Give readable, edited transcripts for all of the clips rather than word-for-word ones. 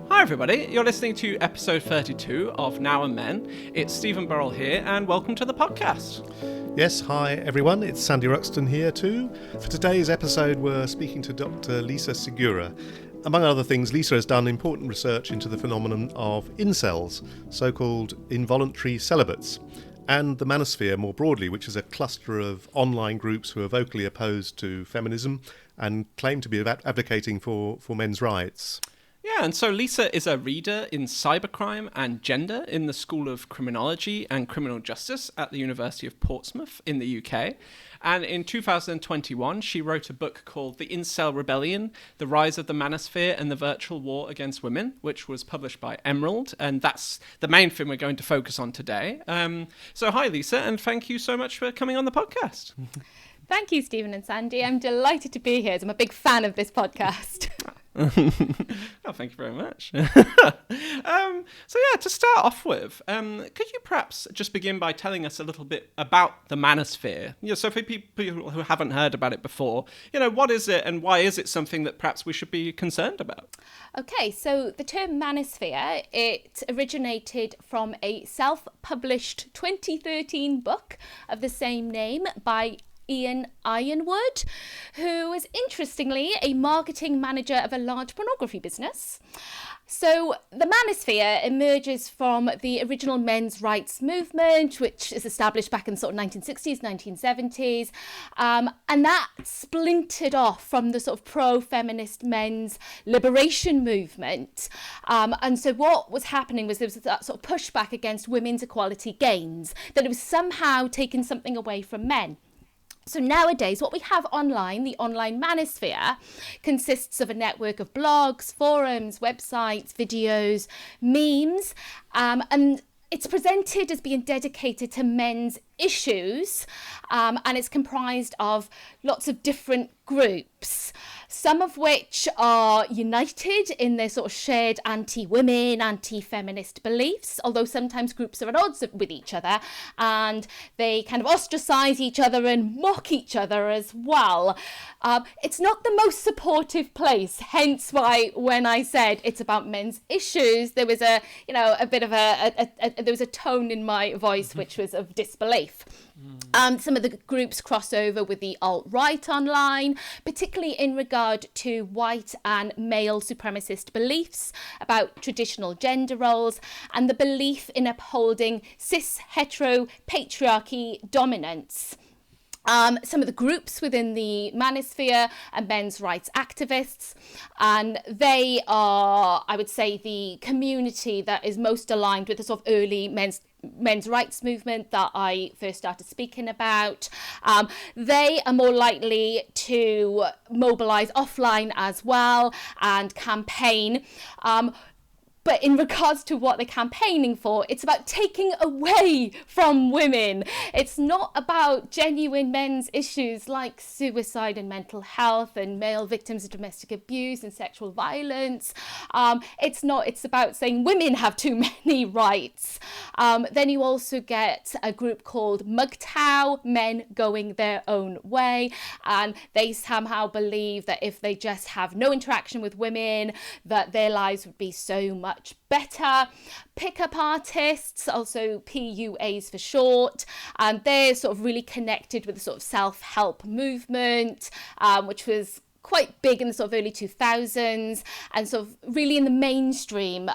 Hi everybody, you're listening to episode 32 of Now and Men. It's Stephen Burrell here, and welcome to the podcast. Yes, hi everyone, it's Sandy Ruxton here too. For today's episode we're speaking to Dr Lisa Sugiura. Among other things, Lisa has done important research into the phenomenon of incels, so-called involuntary celibates, and the Manosphere more broadly, which is a cluster of online groups who are vocally opposed to feminism and claim to be advocating for men's rights. Yeah, and so Lisa is a reader in cybercrime and gender in the School of Criminology and Criminal Justice at the University of Portsmouth in the UK. And in 2021, she wrote a book called The Incel Rebellion, The Rise of the Manosphere and the Virtual War Against Women, which was published by Emerald. And that's the main thing we're going to focus on today. So hi, Lisa, and thank you so much for coming on the podcast. Thank you, Stephen and Sandy. I'm delighted to be here. I'm a big fan of this podcast. Oh, thank you very much. So yeah, to start off with, could you perhaps just begin by telling us a little bit about the Manosphere? So for people who haven't heard about it before, what is it and why is it something that perhaps we should be concerned about? Okay, so the term Manosphere, it originated from a self-published 2013 book of the same name by Ian Ironwood, who is interestingly a marketing manager of a large pornography business. So the Manosphere emerges from the original men's rights movement, which is established back in the sort of 1960s, 1970s, and that splintered off from the sort of pro-feminist men's liberation movement. And so what was happening was there was that sort of pushback against women's equality gains, that it was somehow taking something away from men. So nowadays, what we have online, the online Manosphere, consists of a network of blogs, forums, websites, videos, memes, and it's presented as being dedicated to men's issues, and it's comprised of lots of different groups, some of which are united in their sort of shared anti-women, anti-feminist beliefs, although sometimes groups are at odds with each other and they kind of ostracize each other and mock each other as well. It's not the most supportive place, hence why when I said it's about men's issues, there was a bit of there was a tone in my voice which was of disbelief. Some of the groups cross over with the alt-right online, particularly in regard to white and male supremacist beliefs about traditional gender roles and the belief in upholding cis hetero patriarchy dominance. Some of the groups within the Manosphere are men's rights activists, and they are, I would say, the community that is most aligned with the sort of early men's rights movement that I first started speaking about. They are more likely to mobilise offline as well and campaign. But in regards to what they're campaigning for, it's about taking away from women. It's not about genuine men's issues like suicide and mental health and male victims of domestic abuse and sexual violence. It's about saying women have too many rights. Then you also get a group called MGTOW, Men Going Their Own Way. And they somehow believe that if they just have no interaction with women, that their lives would be so much better. Pickup artists, also PUAs for short, and they're sort of really connected with the sort of self-help movement, which was quite big in the sort of early 2000s and sort of really in the mainstream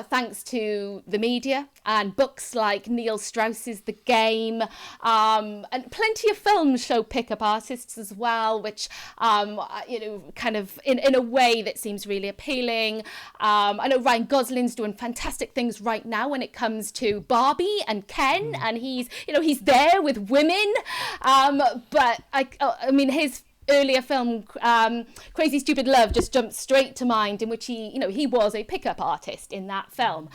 thanks to the media and books like Neil Strauss's The Game, and plenty of films show pickup artists as well, which kind of in a way that seems really appealing. I know Ryan Gosling's doing fantastic things right now when it comes to Barbie and Ken, and he's there with women, but I mean his earlier film, Crazy Stupid Love, just jumped straight to mind, in which he was a pickup artist in that film.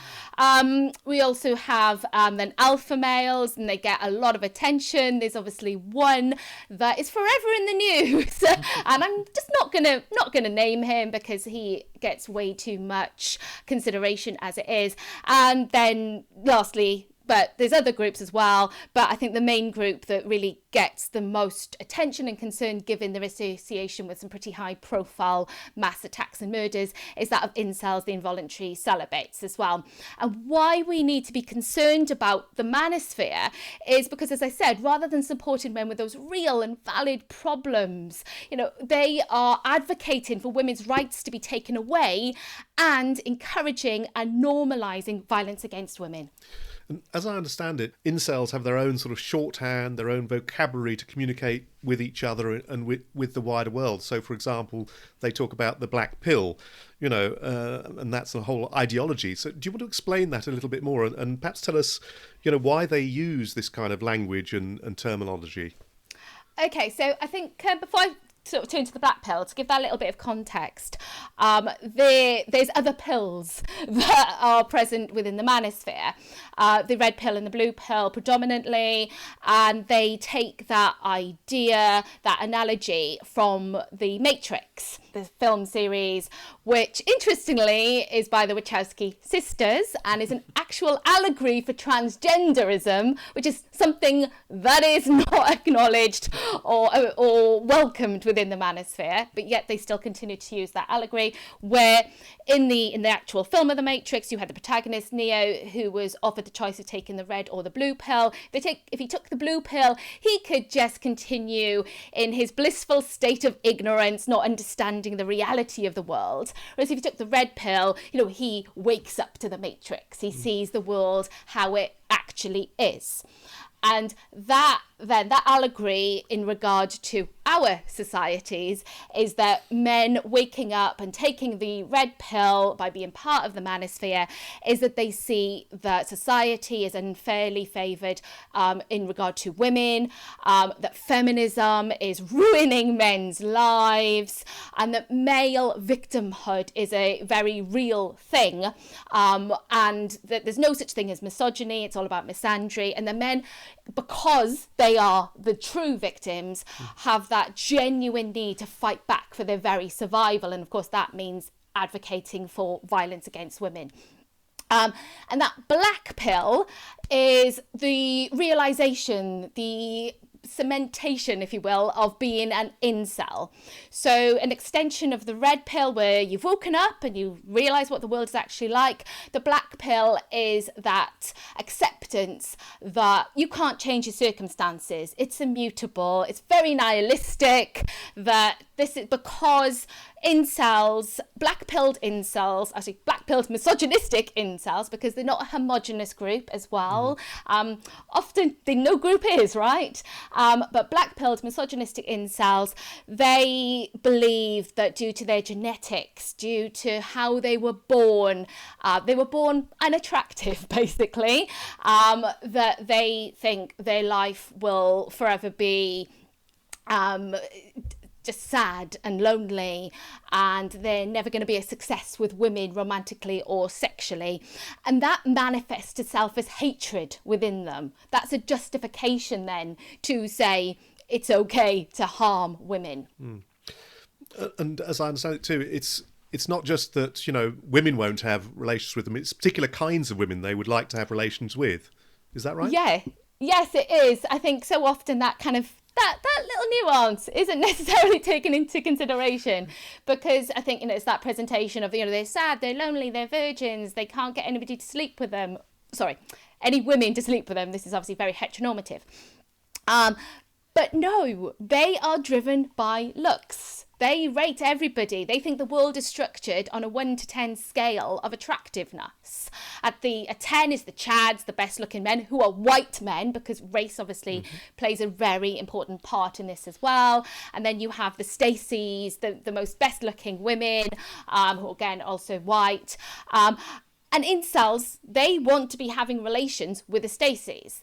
We also have then alpha males, and they get a lot of attention. There's obviously one that is forever in the news, and I'm just not gonna name him because he gets way too much consideration as it is. And then lastly, but there's other groups as well. But I think the main group that really gets the most attention and concern, given their association with some pretty high profile mass attacks and murders, is that of incels, the involuntary celibates as well. And why we need to be concerned about the manosphere is because, as I said, rather than supporting men with those real and valid problems, they are advocating for women's rights to be taken away and encouraging and normalising violence against women. And as I understand it, incels have their own sort of shorthand, their own vocabulary to communicate with each other and with the wider world. So, for example, they talk about the black pill, and that's a whole ideology. So do you want to explain that a little bit more and perhaps tell us, why they use this kind of language and terminology? Okay, so I think before I sort of turn to the black pill, to give that a little bit of context, there's other pills that are present within the manosphere, the red pill and the blue pill predominantly, and they take that idea, that analogy from the Matrix, the film series, which interestingly is by the Wachowski sisters and is an actual allegory for transgenderism, which is something that is not acknowledged or welcomed within the manosphere, but yet they still continue to use that allegory, where in the actual film of the Matrix, you had the protagonist Neo, who was offered the choice of taking the red or the blue pill. If he took the blue pill, he could just continue in his blissful state of ignorance, not understanding the reality of the world. Whereas if he took the red pill, he wakes up to the Matrix. He sees the world how it actually is. And that allegory in regard to our societies is that men waking up and taking the red pill by being part of the manosphere is that they see that society is unfairly favoured in regard to women, that feminism is ruining men's lives, and that male victimhood is a very real thing, and that there's no such thing as misogyny. It's all about misandry, and the men, because they are the true victims, have that genuine need to fight back for their very survival. And of course, that means advocating for violence against women. And that black pill is the realization, the cementation, if you will, of being an incel. So an extension of the red pill, where you've woken up and you realize what the world is actually like. The black pill is that acceptance that you can't change your circumstances. It's immutable. It's very nihilistic, that this is because incels, black-pilled incels, actually black-pilled misogynistic incels, because they're not a homogenous group as well. Often no group is, right? But black-pilled misogynistic incels, they believe that due to their genetics, due to how they were born unattractive, basically, that they think their life will forever be just sad and lonely, and they're never going to be a success with women romantically or sexually. And that manifests itself as hatred within them. That's a justification then to say it's okay to harm women. And as I understand it too, it's not just that, women won't have relations with them. It's particular kinds of women they would like to have relations with. Is that right? Yeah. Yes, it is. I think so often that kind of that little nuance isn't necessarily taken into consideration, because I think, it's that presentation of, they're sad, they're lonely, they're virgins, they can't get anybody to sleep with them. Sorry, any women to sleep with them. This is obviously very heteronormative. But no, they are driven by looks. They rate everybody. They think the world is structured on a 1 to 10 scale of attractiveness. A 10 is the Chads, the best looking men, who are white men, because race obviously plays a very important part in this as well. And then you have the Stacys, the most best looking women, who again also white. And incels, they want to be having relations with the Stacys.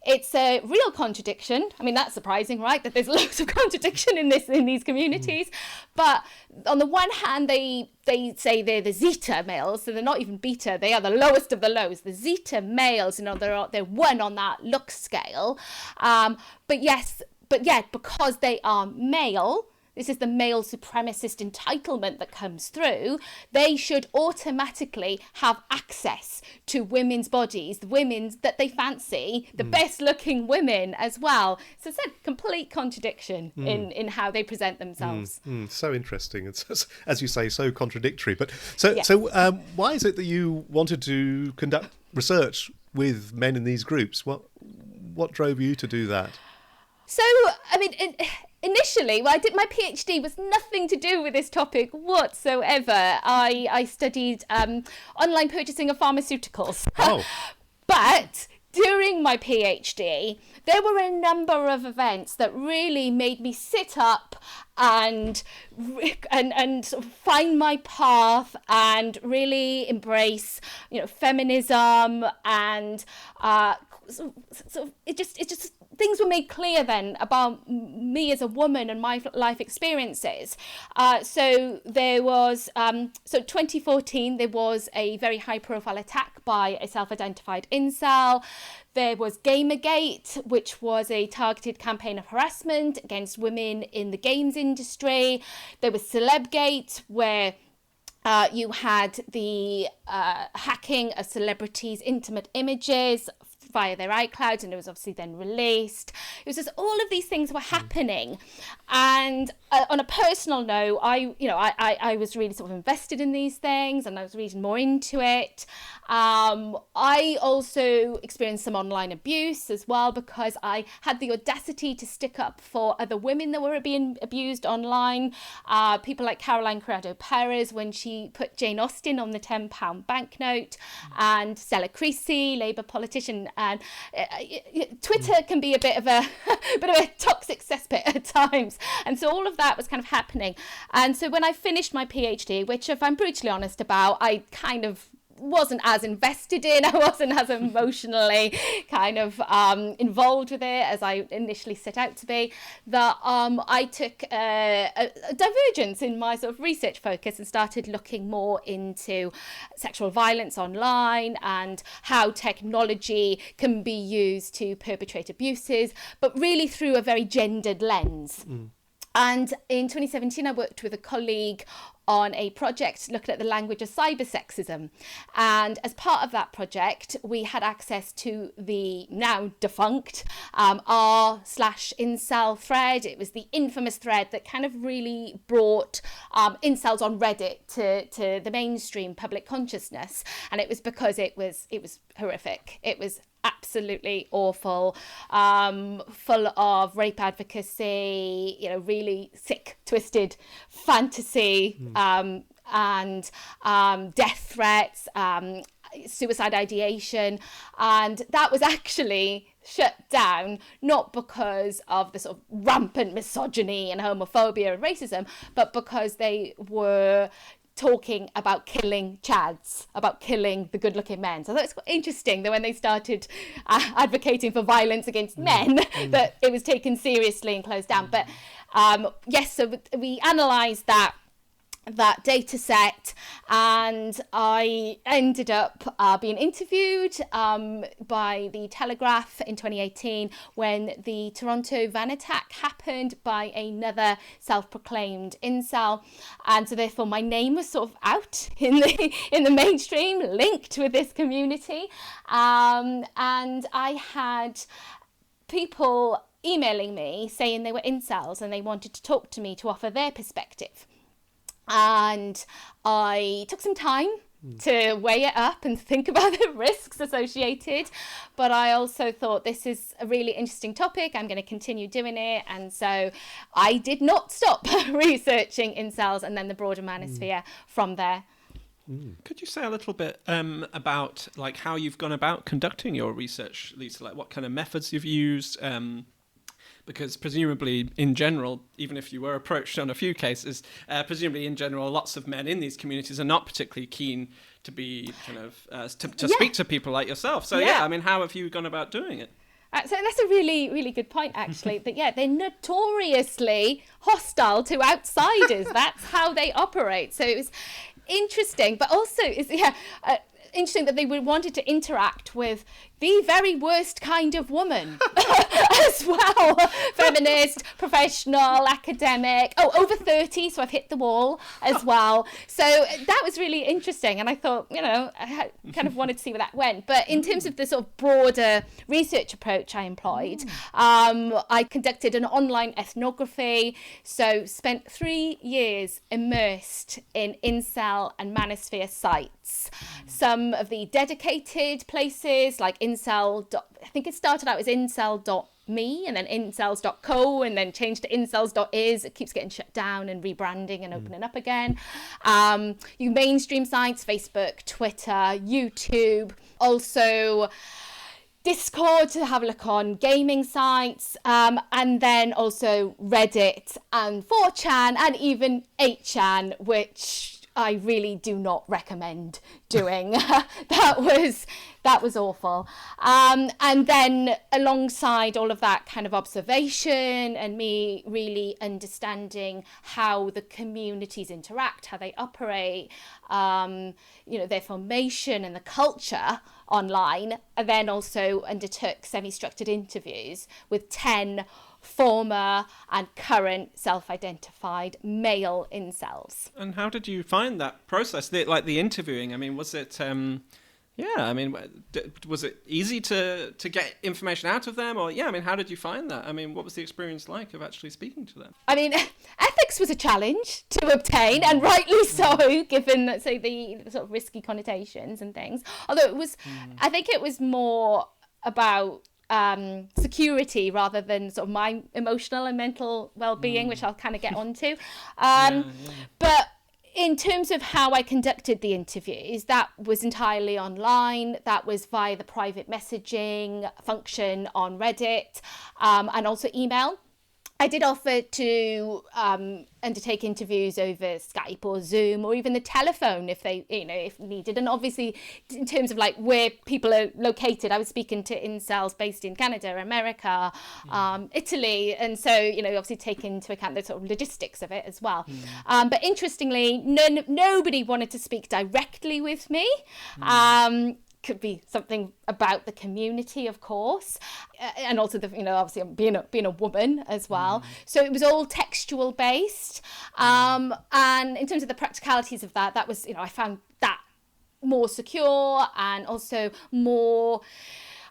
It's a real contradiction. I mean, that's surprising, right? That there's loads of contradiction in these communities. But on the one hand, they say they're the Zeta males, so they're not even beta. They are the lowest of the lows. The Zeta males, they're one on that look scale. But yeah, because they are male, this is the male supremacist entitlement that comes through, they should automatically have access to women's bodies, the women that they fancy, the best looking women as well. So it's a complete contradiction in how they present themselves. So interesting. It's, as you say, so contradictory. But Yes. so why is it that you wanted to conduct research with men in these groups? What drove you to do that? So, I mean, initially, I did my PhD was nothing to do with this topic whatsoever. I studied online purchasing of pharmaceuticals. Oh. But during my PhD, there were a number of events that really made me sit up and sort of find my path and really embrace, feminism and it just things were made clear then about me as a woman and my life experiences. So there was, 2014, there was a very high profile attack by a self-identified incel. There was Gamergate, which was a targeted campaign of harassment against women in the games industry. There was Celebgate, where you had the hacking of celebrities' intimate images via their iClouds, and it was obviously then released. It was just all of these things were happening, and on a personal note, I was really sort of invested in these things, and I was reading more into it. I also experienced some online abuse as well, because I had the audacity to stick up for other women that were being abused online. People like Caroline Criado Perez, when she put Jane Austen on the £10 banknote, and Stella Creasy, Labour politician. And Twitter can be a bit of a toxic cesspit at times, and so all of that was kind of happening. And so when I finished my PhD, which, if I'm brutally honest about, I kind of wasn't as invested in, I wasn't as emotionally kind of involved with it as I initially set out to be, that I took a divergence in my sort of research focus and started looking more into sexual violence online and how technology can be used to perpetrate abuses, but really through a very gendered lens. And in 2017, I worked with a colleague on a project looking at the language of cybersexism. And as part of that project, we had access to the now defunct r/incel thread. It was the infamous thread that kind of really brought incels on Reddit to the mainstream public consciousness. And it was because it was horrific. It was absolutely awful, full of rape advocacy, really sick, twisted fantasy, and death threats, suicide ideation. And that was actually shut down, not because of the sort of rampant misogyny and homophobia and racism, but because they were talking about killing chads, about killing the good-looking men. So that's interesting that when they started advocating for violence against men, that it was taken seriously and closed down. But yes, so we analysed that data set, and I ended up being interviewed by the Telegraph in 2018 when the Toronto van attack happened by another self-proclaimed incel, and so therefore my name was sort of out in the mainstream, linked with this community, and I had people emailing me saying they were incels and they wanted to talk to me to offer their perspective. And I took some time to weigh it up and think about the risks associated. But I also thought, this is a really interesting topic. I'm going to continue doing it. And so I did not stop researching incels and then the broader manosphere from there. Could you say a little bit about like how you've gone about conducting your research, Lisa? Like what kind of methods you've used? Because presumably, in general, even if you were approached on a few cases, presumably in general, lots of men in these communities are not particularly keen to be kind of to speak to people like yourself. So I mean, how have you gone about doing it? So that's a really, really good point, actually. That they're notoriously hostile to outsiders. That's how they operate. So it was interesting, but also interesting that they wanted to interact with the very worst kind of woman as well. Feminist, professional, academic. Oh, over 30, so I've hit the wall as well. So that was really interesting. And I thought, I kind of wanted to see where that went. But in terms of the sort of broader research approach I employed, I conducted an online ethnography. So spent 3 years immersed in Incel and Manosphere sites. Some of the dedicated places like Incel. I think it started out as incel.me and then incels.co and then changed to incels.is. It keeps getting shut down and rebranding and opening up again. You mainstream sites, Facebook, Twitter, YouTube, also Discord to have a look on, gaming sites, and then also Reddit and 4chan and even 8chan, which I really do not recommend doing. That was awful. And then alongside all of that kind of observation and me really understanding how the communities interact, how they operate, their formation and the culture online, and then also undertook semi-structured interviews with 10 former and current self-identified male incels. And how did you find that process, the interviewing? I mean, was it, was it easy to get information out of them? Or, how did you find that? I mean, what was the experience like of actually speaking to them? I mean, ethics was a challenge to obtain, and rightly so, given, let's say, the sort of risky connotations and things. Although it was, I think it was more about security rather than sort of my emotional and mental well-being, which I'll kind of get onto. But in terms of how I conducted the interviews, that was entirely online. That was via the private messaging function on Reddit, and also email. I did offer to undertake interviews over Skype or Zoom or even the telephone if they, if needed. And obviously, in terms of like where people are located, I was speaking to incels based in Canada, America, Italy. And so, obviously take into account the sort of logistics of it as well. But interestingly, nobody wanted to speak directly with me. Could be something about the community, of course, and also the obviously being a woman as well. So it was all textual based, and in terms of the practicalities of that was I found that more secure and also more,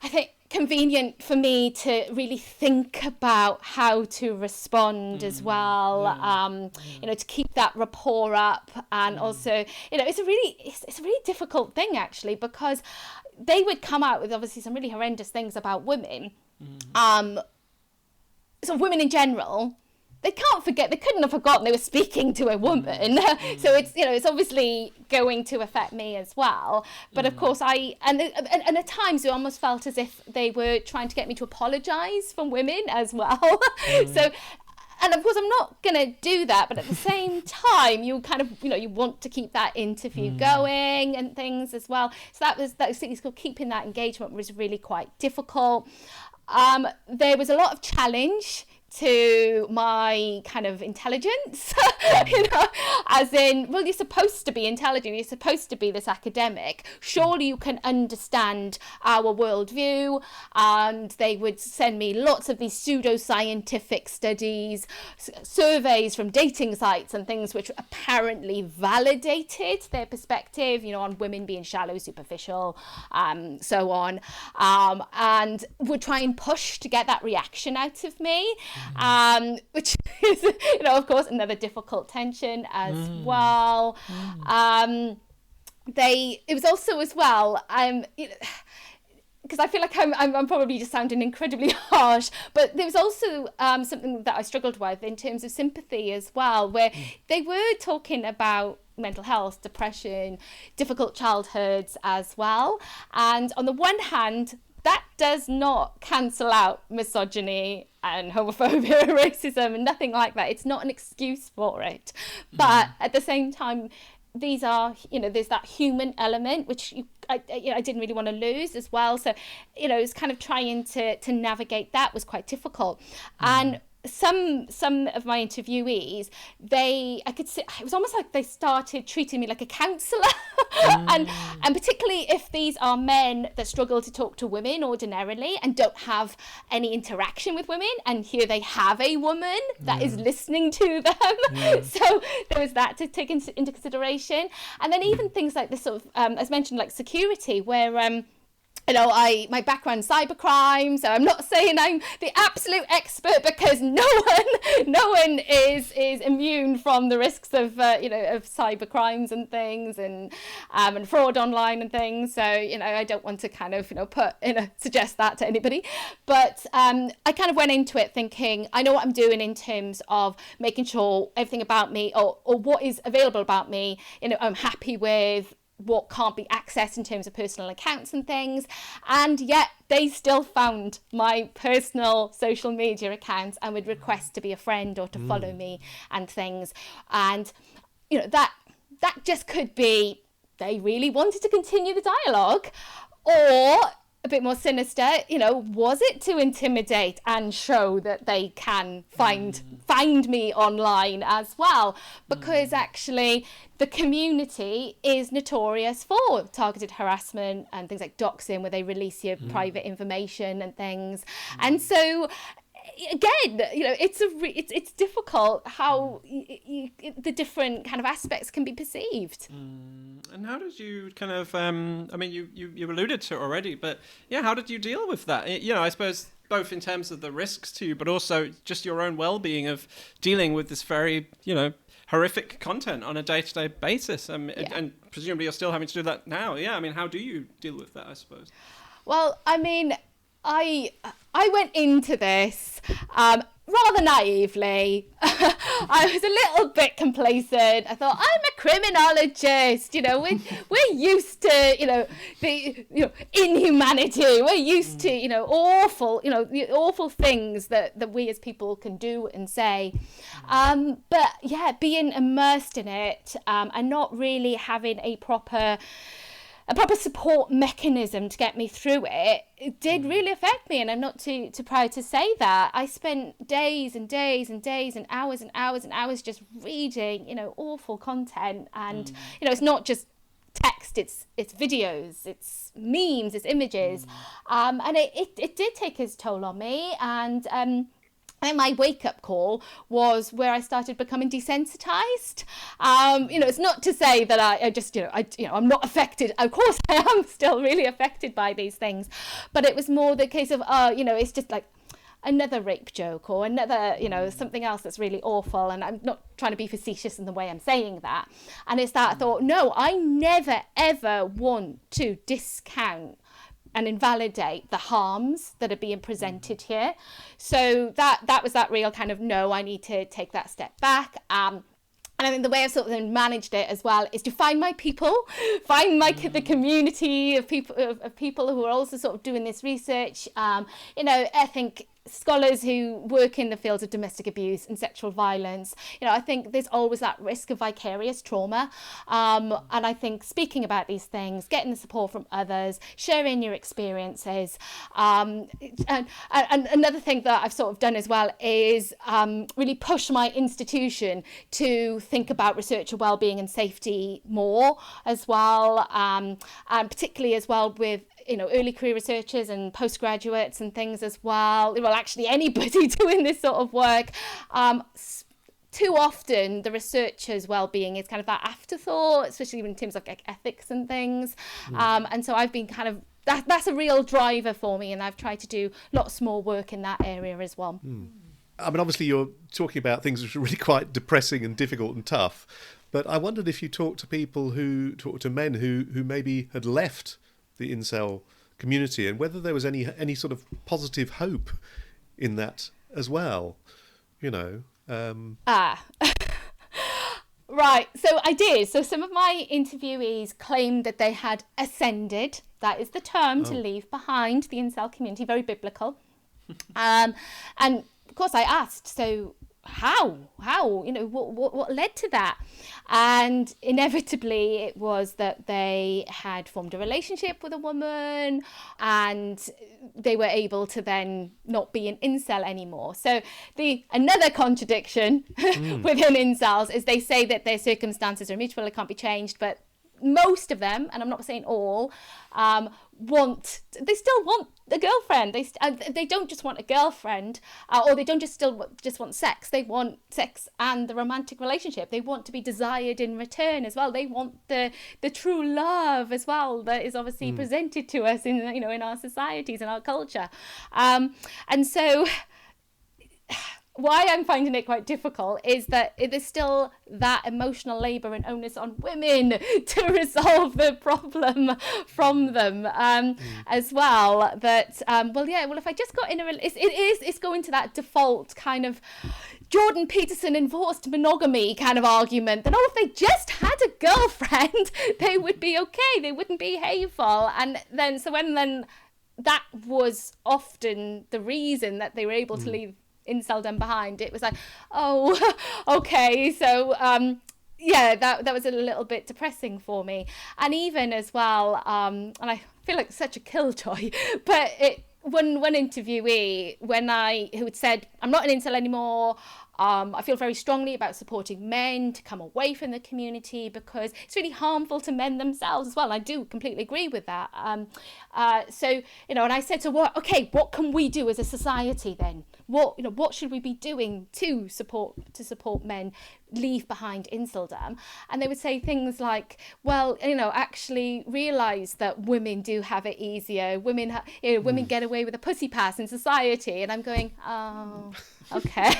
I think, convenient for me to really think about how to respond as well, to keep that rapport up. And also, it's a really difficult thing actually, because they would come out with obviously some really horrendous things about women. So women in general, they couldn't have forgotten they were speaking to a woman. So it's obviously going to affect me as well. But of course and at times it almost felt as if they were trying to get me to apologise for women as well. So, and of course I'm not going to do that, but at the same time you kind of, you want to keep that interview going and things as well. So that was keeping that engagement was really quite difficult. There was a lot of challenge to my kind of intelligence, as in, well, you're supposed to be intelligent, you're supposed to be this academic, surely you can understand our worldview. And they would send me lots of these pseudo-scientific studies, surveys from dating sites and things which apparently validated their perspective, on women being shallow, superficial, so on, and would try and push to get that reaction out of me. Which is, of course, another difficult tension as well. It was also as well, because I feel like I'm probably just sounding incredibly harsh, but there was also something that I struggled with in terms of sympathy as well, where they were talking about mental health, depression, difficult childhoods as well. And on the one hand, that does not cancel out misogyny and homophobia and racism and nothing like that. It's not an excuse for it. But at the same time, these are, there's that human element, which I didn't really want to lose as well. So, it's kind of trying to navigate that was quite difficult. And some of my interviewees, I could see, it was almost like they started treating me like a counsellor. and particularly if these are men that struggle to talk to women ordinarily and don't have any interaction with women, and here they have a woman that is listening to them. So there was that to take into consideration. And then even things like this sort of, as mentioned, like security, where my background cybercrime, so I'm not saying I'm the absolute expert, because no one is immune from the risks of of cybercrimes and things, and fraud online and things. So I don't want to kind of suggest that to anybody, but I kind of went into it thinking I know what I'm doing in terms of making sure everything about me, or what is available about me, I'm happy with. What can't be accessed in terms of personal accounts and things, and yet they still found my personal social media accounts and would request to be a friend or to follow me and things. And that just could be they really wanted to continue the dialogue, or a bit more sinister, was it to intimidate and show that they can find me online as well? Because actually the community is notorious for targeted harassment and things like doxing, where they release your private information and things. And so again, it's difficult how the different kind of aspects can be perceived. And how did you kind of, you alluded to it already, but how did you deal with that? I suppose both in terms of the risks to you, but also just your own well-being of dealing with this very, horrific content on a day-to-day basis. And presumably you're still having to do that now. How do you deal with that, I suppose? Well, I went into this rather naively. I was a little bit complacent. I thought, I'm a criminologist. We're used to the inhumanity. We're used to awful the awful things that we as people can do and say. But being immersed in it and not really having a proper support mechanism to get me through it did really affect me, and I'm not too proud to say that. I spent days and days and days and hours and hours and hours just reading, awful content, and it's not just text, it's videos, it's memes, it's images, and it did take its toll on me. And my wake-up call was where I started becoming desensitized. It's not to say that I just, I'm not affected. Of course, I am still really affected by these things. But it was more the case of, it's just like another rape joke or another, something else that's really awful. And I'm not trying to be facetious in the way I'm saying that. And it's that I thought, no, I never, ever want to discount and invalidate the harms that are being presented here. So that was that real kind of, no, I need to take that step back. And I think the way I've sort of managed it as well is to find my people, find the community of people who are also sort of doing this research. I think scholars who work in the fields of domestic abuse and sexual violence, I think there's always that risk of vicarious trauma. And I think speaking about these things, getting the support from others, sharing your experiences. And another thing that I've sort of done as well is really push my institution to think about researcher wellbeing and safety more as well. And particularly as well with early career researchers and postgraduates and things as well. Well, actually anybody doing this sort of work. Too often the researcher's well-being is kind of that afterthought, especially in terms of like ethics and things. And so I've been kind of, that's a real driver for me, and I've tried to do lots more work in that area as well. Obviously you're talking about things which are really quite depressing and difficult and tough, but I wondered if you talk to men who maybe had left the incel community, and whether there was any sort of positive hope in that as well, Right, so I did. So some of my interviewees claimed that they had ascended. That is the term to leave behind the incel community, very biblical. And of course I asked, so how, what led to that? And inevitably it was that they had formed a relationship with a woman and they were able to then not be an incel anymore. So another contradiction within incels is they say that their circumstances are immutable, it can't be changed, but most of them, and I'm not saying all, they still want a girlfriend. They don't just want a girlfriend, or they don't just want sex. They want sex and the romantic relationship. They want to be desired in return as well. They want the true love as well that is obviously presented to us in in our societies and our culture, and so. Why I'm finding it quite difficult is that it is still that emotional labour and onus on women to resolve the problem from them as well. That if I just got in it's going to that default kind of Jordan Peterson enforced monogamy kind of argument that if they just had a girlfriend they would be okay, they wouldn't be hateful, and then that was often the reason that they were able to leave inceldom behind. It was like, oh, okay, so that was a little bit depressing for me. And even as well, and I feel like such a killjoy, but one interviewee who had said, I'm not an incel anymore, I feel very strongly about supporting men to come away from the community because it's really harmful to men themselves as well. And I do completely agree with that. So, and I said, so what can we do as a society then? What should we be doing to support men leave behind inceldom? And they would say things like, well, actually realise that women do have it easier. Women get away with a pussy pass in society. And I'm going, oh, okay.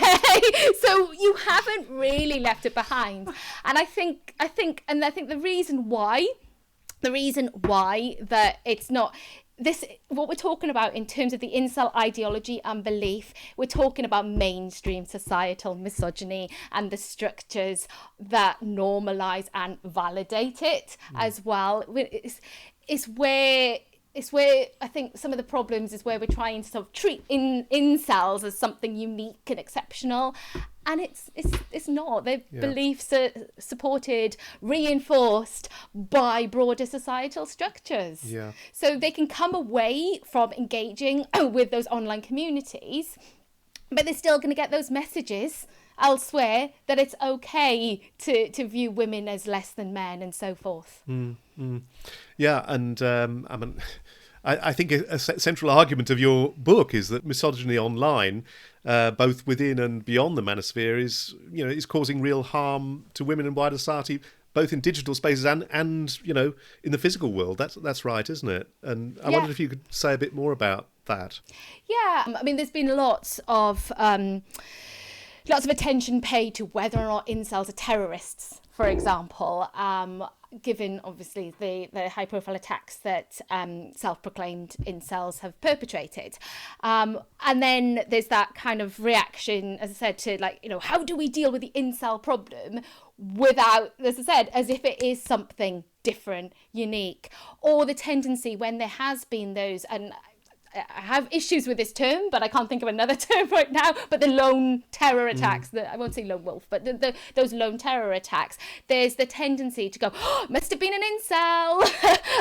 So you haven't really left it behind. And I think the reason why that it's not this, what we're talking about in terms of the incel ideology and belief, we're talking about mainstream societal misogyny and the structures that normalise and validate it as well. It's where I think some of the problems is where we're trying to sort of treat incels as something unique and exceptional, and it's not. Their beliefs are supported, reinforced by broader societal structures. Yeah. So they can come away from engaging with those online communities, but they're still going to get those messages elsewhere that it's okay to view women as less than men and so forth. Yeah, and I think a central argument of your book is that misogyny online, both within and beyond the manosphere, is causing real harm to women and wider society, both in digital spaces and in the physical world. That's right, isn't it? And I wondered if you could say a bit more about that. Yeah, I mean, there's been lots of attention paid to whether or not incels are terrorists, for example, given obviously the high profile attacks that self-proclaimed incels have perpetrated. And then there's that kind of reaction, as I said, to how do we deal with the incel problem without, as I said, as if it is something different, unique, or the tendency when there has been those, and I have issues with this term, but I can't think of another term right now, but the lone terror attacks, I won't say lone wolf, but those lone terror attacks, there's the tendency to go, must have been an incel,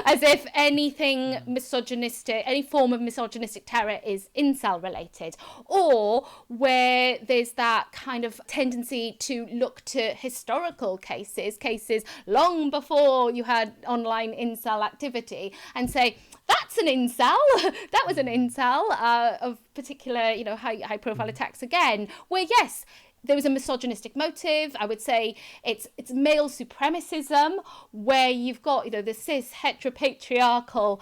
as if anything misogynistic, any form of misogynistic terror is incel related, or where there's that kind of tendency to look to historical cases long before you had online incel activity and say, that's an incel. That was an incel of particular, high profile attacks again, where yes, there was a misogynistic motive. I would say it's male supremacism, where you've got, the cis heteropatriarchal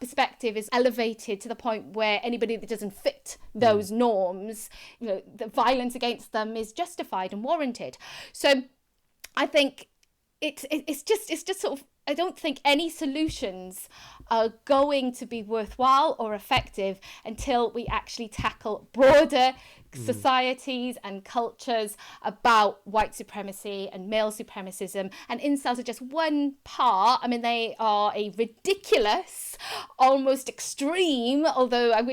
perspective is elevated to the point where anybody that doesn't fit those norms, the violence against them is justified and warranted. So I think it's just sort of, I don't think any solutions are going to be worthwhile or effective until we actually tackle broader societies and cultures about white supremacy and male supremacism, and incels are just one part. I mean, they are a ridiculous, almost extreme, although I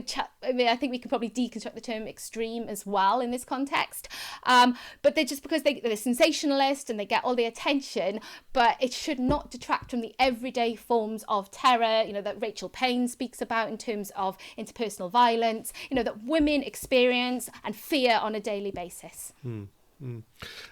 think we can probably deconstruct the term extreme as well in this context, but they're just because they're sensationalist and they get all the attention, but it should not detract from the everyday forms of terror, that Rachel Payne speaks about in terms of interpersonal violence, that women experience and fear on a daily basis. And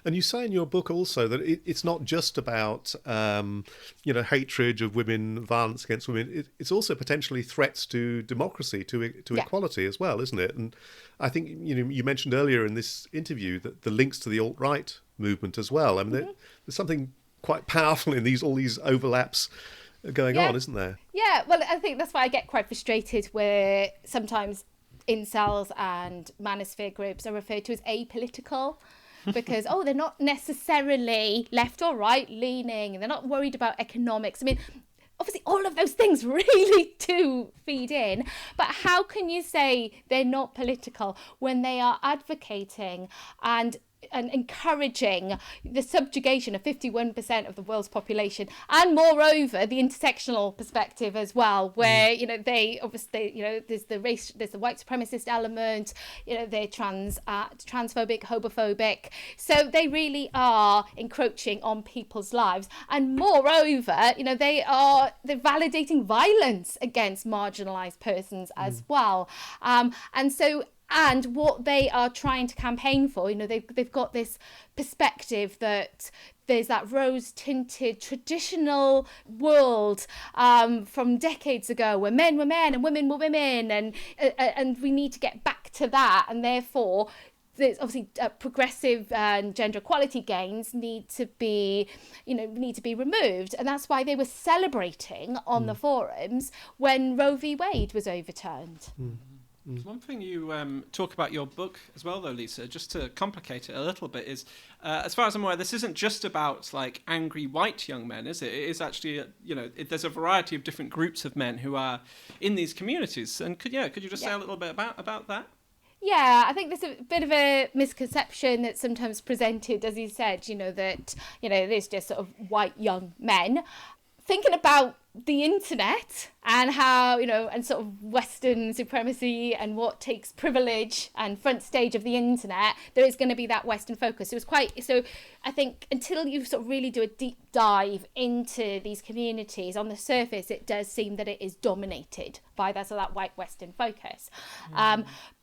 you say in your book also that it's not just about hatred of women, violence against women. It's also potentially threats to democracy, to equality as well, isn't it? And I think you mentioned earlier in this interview that the links to the alt-right movement as well. I mean, there's something quite powerful in all these overlaps going on, isn't there? Yeah, well, I think that's why I get quite frustrated where sometimes incels and manosphere groups are referred to as apolitical because, they're not necessarily left or right leaning, they're not worried about economics. I mean, obviously all of those things really do feed in, but how can you say they're not political when they are advocating and encouraging the subjugation of 51% of the world's population, and moreover the intersectional perspective as well, where they obviously there's the white supremacist element, they're transphobic, homophobic, so they really are encroaching on people's lives, and moreover they're validating violence against marginalized persons as well, and what they are trying to campaign for, they've got this perspective that there's that rose-tinted traditional world from decades ago where men were men and women were women, and we need to get back to that, and therefore there's obviously progressive and gender equality gains need to be removed, and that's why they were celebrating on the forums when Roe v. Wade was overturned. One thing you talk about your book as well, though, Lisa, just to complicate it a little bit, is as far as I'm aware, this isn't just about like angry white young men, is it? It is actually, there's a variety of different groups of men who are in these communities. And could you just say a little bit about that? Yeah, I think there's a bit of a misconception that's sometimes presented, as you said, that there's just sort of white young men. Thinking about the internet and how, and sort of Western supremacy and what takes privilege and front stage of the internet, there is going to be that Western focus. So I think until you sort of really do a deep dive into these communities, on the surface, it does seem that it is dominated by that white Western focus.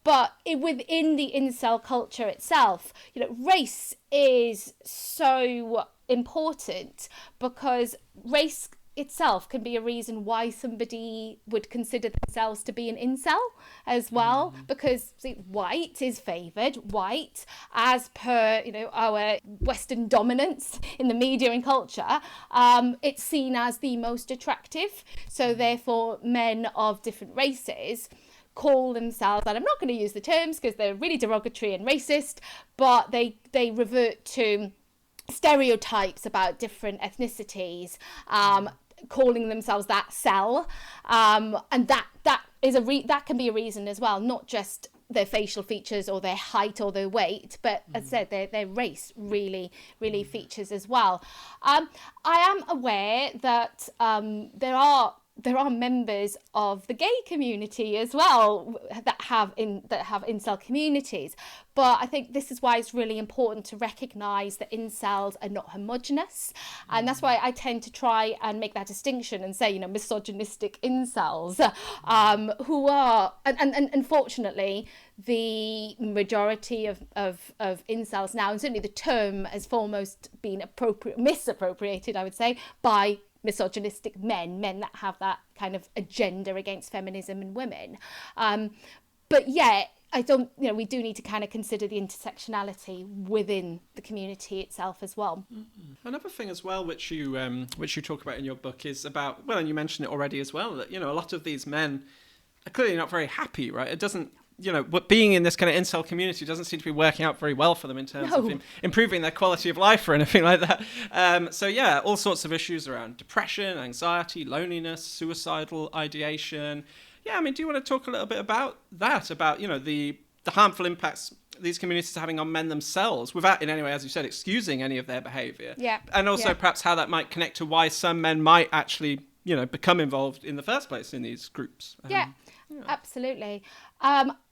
But within the incel culture itself, race is so important because race itself can be a reason why somebody would consider themselves to be an incel as well, because white is favoured, white as per our Western dominance in the media and culture, it's seen as the most attractive, so therefore men of different races call themselves, and I'm not going to use the terms because they're really derogatory and racist, but they revert to stereotypes about different ethnicities, calling themselves that cell, and that can be a reason as well, not just their facial features or their height or their weight, but as I said, their race really features as well. I am aware that there are members of the gay community as well that have incel communities, but I think this is why it's really important to recognise that incels are not homogenous, and that's why I tend to try and make that distinction and say misogynistic incels, who are and unfortunately the majority of incels now, and certainly the term has foremost been misappropriated, I would say, by misogynistic men that have that kind of agenda against feminism and women. But yet, we do need to kind of consider the intersectionality within the community itself as well. Mm-hmm. Another thing as well, which you talk about in your book, is about, well, and you mentioned it already as well, that, a lot of these men are clearly not very happy, right? It doesn't, being in this kind of incel community doesn't seem to be working out very well for them in terms of improving their quality of life or anything like that. So yeah, all sorts of issues around depression, anxiety, loneliness, suicidal ideation. Yeah, I mean, do you want to talk a little bit about that, about, the harmful impacts these communities are having on men themselves, without in any way, as you said, excusing any of their behaviour. Yeah. And also perhaps how that might connect to why some men might actually, become involved in the first place in these groups. Absolutely.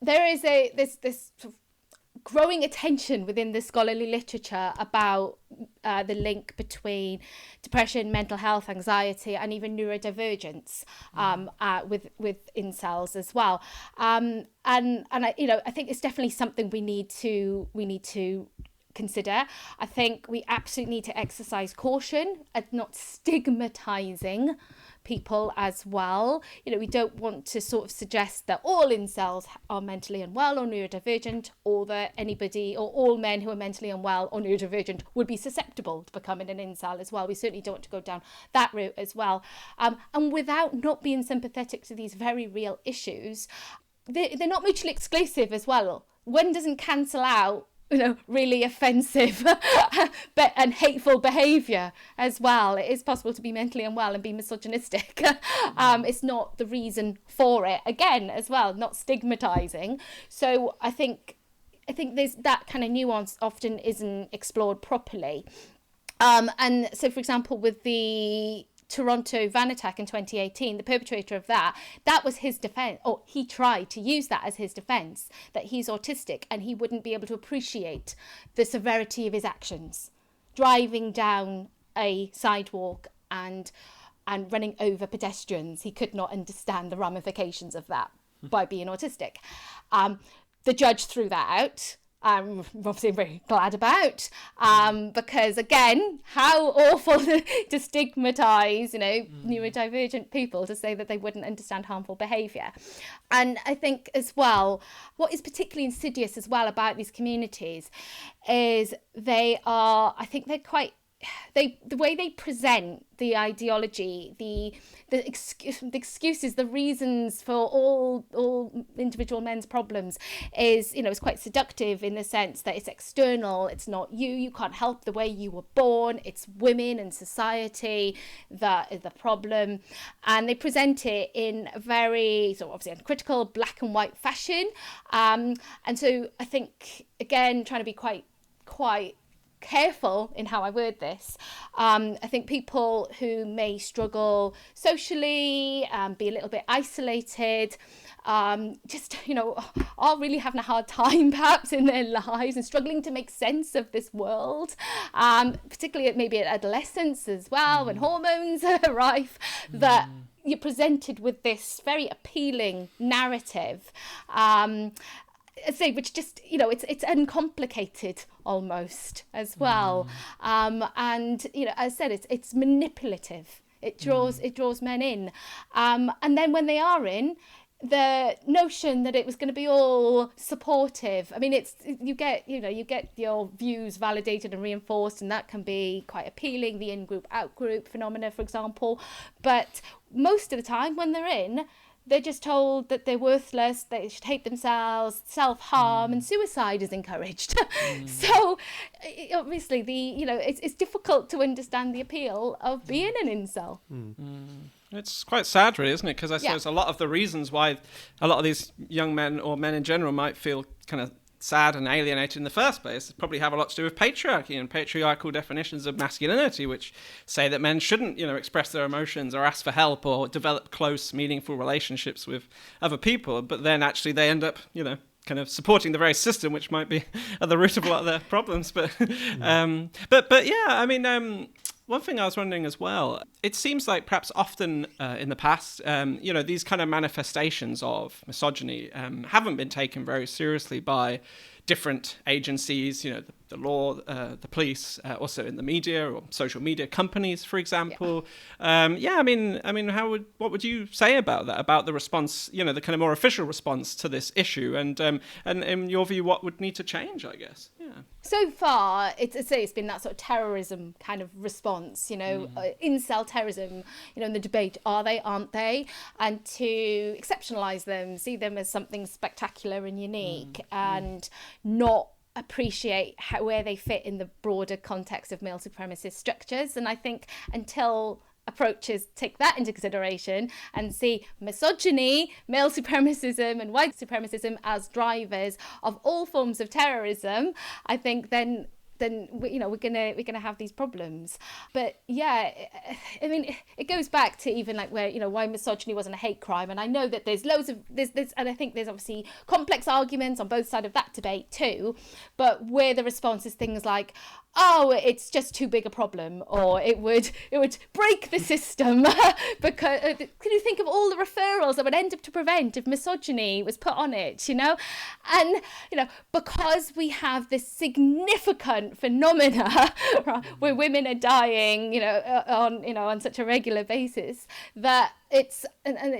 There is this sort of growing attention within the scholarly literature about the link between depression, mental health, anxiety, and even neurodivergence with incels as well. And I think it's definitely something we need to consider. I think we absolutely need to exercise caution at not stigmatizing people as well. We don't want to sort of suggest that all incels are mentally unwell or neurodivergent, or that anybody or all men who are mentally unwell or neurodivergent would be susceptible to becoming an incel as well. We certainly don't want to go down that route as well. And without not being sympathetic to these very real issues, they're not mutually exclusive as well. One doesn't cancel out really offensive and hateful behaviour as well. It is possible to be mentally unwell and be misogynistic. It's not the reason for it. Again, as well, not stigmatising. So I think there's that kind of nuance often isn't explored properly. And so, for example, with the Toronto van attack in 2018, the perpetrator of that was his defense, or he tried to use that as his defense, that he's autistic and he wouldn't be able to appreciate the severity of his actions, driving down a sidewalk and running over pedestrians. He could not understand the ramifications of that by being autistic. The judge threw that out. Obviously I'm very glad about, because again, how awful to stigmatise, neurodivergent people, to say that they wouldn't understand harmful behaviour. And I think as well, what is particularly insidious as well about these communities is the way they present the ideology, the excuses, the reasons for all individual men's problems is, is quite seductive in the sense that it's external. It's not you can't help the way you were born. It's women and society that is the problem. And they present it in a very sort of obviously uncritical black and white fashion. And so I think, again, trying to be quite careful in how I word this. I think people who may struggle socially, be a little bit isolated, are really having a hard time perhaps in their lives and struggling to make sense of this world, particularly maybe at adolescence as well, when hormones are rife, that you're presented with this very appealing narrative, which just it's uncomplicated almost as well, and as I said, it's manipulative. It draws men in, and then when they are in, the notion that it was going to be all supportive. I mean, you get your views validated and reinforced, and that can be quite appealing. The in-group, out-group phenomena, for example, but most of the time when they're in, they're just told that they're worthless, they should hate themselves, self-harm, and suicide is encouraged. So, obviously, it's difficult to understand the appeal of being an incel. It's quite sad, really, isn't it? Because I suppose a lot of the reasons why a lot of these young men or men in general might feel kind of sad and alienated in the first place probably have a lot to do with patriarchy and patriarchal definitions of masculinity, which say that men shouldn't, express their emotions or ask for help or develop close, meaningful relationships with other people. But then actually they end up, kind of supporting the very system, which might be at the root of a lot of their problems. But yeah, I mean, one thing I was wondering as well, it seems like perhaps often in the past, these kind of manifestations of misogyny haven't been taken very seriously by different agencies, the law, the police, also in the media or social media companies, for example. I mean, what would you say about that? About the response, the kind of more official response to this issue, and in your view, what would need to change? I guess. Yeah. So far, it's been that sort of terrorism kind of response, incel terrorism, in the debate, are they, aren't they? And to exceptionalise them, see them as something spectacular and unique, and not appreciate where they fit in the broader context of male supremacist structures. And I think until approaches take that into consideration and see misogyny, male supremacism and white supremacism as drivers of all forms of terrorism, I think then we're gonna have these problems. But yeah, I mean, it goes back to even like where, why misogyny wasn't a hate crime. And I know that there's loads of this, and I think there's obviously complex arguments on both sides of that debate too. But where the response is things like, oh, it's just too big a problem, or it would break the system because can you think of all the referrals that would end up to prevent if misogyny was put on it, and because we have this significant phenomena where women are dying, on such a regular basis, that it's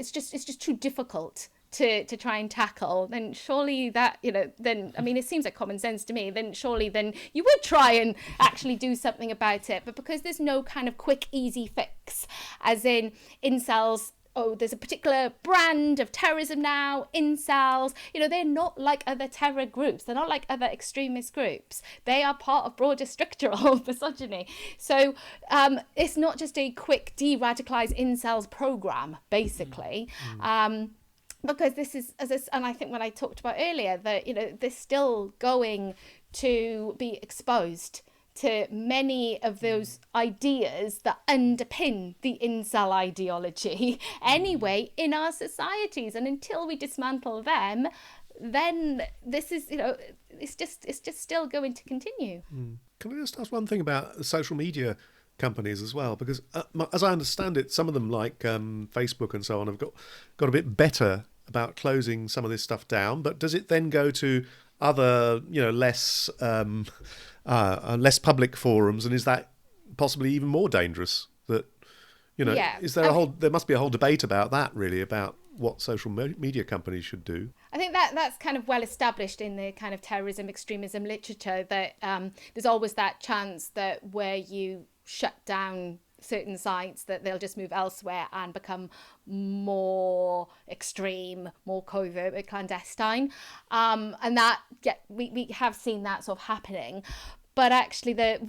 just too difficult to try and tackle, then surely that, then, I mean, it seems like common sense to me, then surely then you would try and actually do something about it. But because there's no kind of quick, easy fix, as in incels, oh, there's a particular brand of terrorism now, incels, they're not like other terror groups. They're not like other extremist groups. They are part of broader structural misogyny. So it's not just a quick de-radicalize incels program, basically. Because this is, and I think when I talked about earlier, that, they're still going to be exposed to many of those ideas that underpin the incel ideology anyway in our societies. And until we dismantle them, then this is, it's just still going to continue. Can I just ask one thing about social media companies as well? Because as I understand it, some of them like Facebook and so on have got a bit better about closing some of this stuff down, but does it then go to other, less public forums, and is that possibly even more dangerous? That, is there there must be a whole debate about that, really, about what social media companies should do. I think that's kind of well established in the kind of terrorism, extremism literature, that there's always that chance that where you shut down certain sites, that they'll just move elsewhere and become more extreme, more covert, clandestine, and that we have seen that sort of happening. But actually, the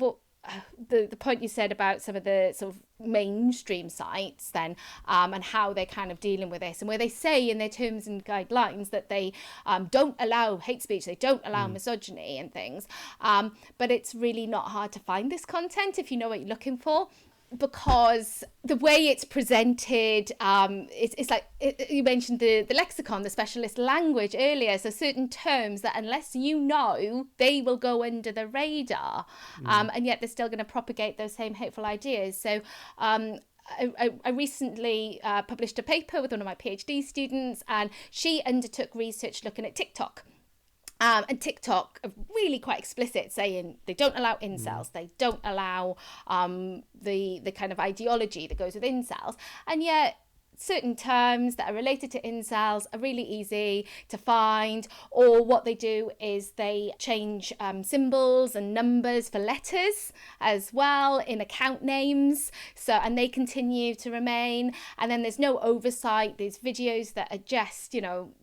point you said about some of the sort of mainstream sites then, and how they're kind of dealing with this, and where they say in their terms and guidelines that they don't allow hate speech, they don't allow misogyny and things, but it's really not hard to find this content if you know what you're looking for. Because the way it's presented, it's like you mentioned the lexicon, the specialist language earlier. So certain terms that unless you know, they will go under the radar, and yet they're still going to propagate those same hateful ideas. So I recently published a paper with one of my PhD students, and she undertook research looking at TikTok. And TikTok are really quite explicit, saying they don't allow incels, they don't allow the kind of ideology that goes with incels, and yet certain terms that are related to incels are really easy to find, or what they do is they change symbols and numbers for letters as well in account names, so, and they continue to remain, and then there's no oversight. There's videos that are just,